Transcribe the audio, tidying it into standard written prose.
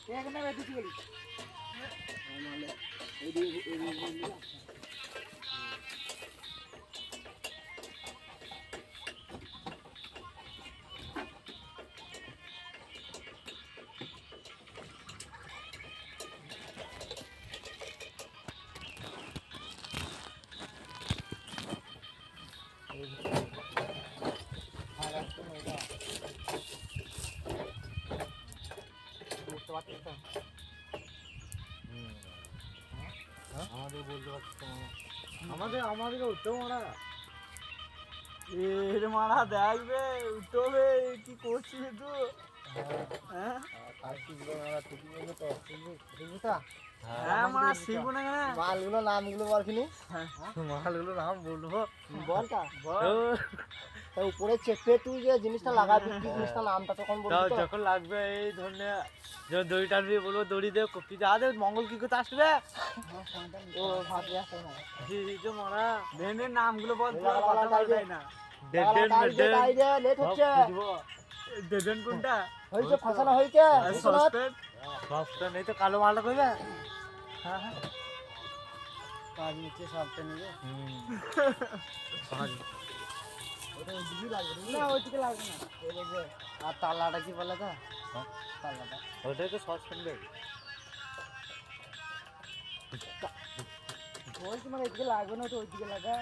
এখানে বেঁধেছি বলি বুঝতে পারছিস তো? আমাদের বলতে পারছিস তো আমাদের উঠতেও মারা এর মারা দেখবে উঠবে কি করছিস তুই হ্যাঁ হ্যাঁ মারা শিখবো না কেন মালগুলো নামগুলো বলখিনি মালগুলো নাম বলবো বলটা উপরে চেপে তুই যে জিনিসটা লাগাবি কি জিনিসটা নামটা তখন বলবি যখন লাগবে এই ধরনের যখন দড়ি টানবি বলবো দড়ি দে কপি যা দে মঙ্গল কি করতে আসবে ও ভাবি আসে না যে মারা ভেনের নামগুলো বল কথা বলতে না লেট হচ্ছে ডেডেন কোনটা হইছে ফাসানো হইছে সসপেন এই তো কালো মালটা কইবে হ্যাঁ হ্যাঁ কাজ নিচে সবটা নিবে ওটা ওইদিকে লাগবে না ওইদিকে লাগবে না আর তালাটা কি বলে তো তালাটা ওটাই তো সসপেন দেবে বলছি মানে এদিকে লাগবে না তো ওইদিকে লাগা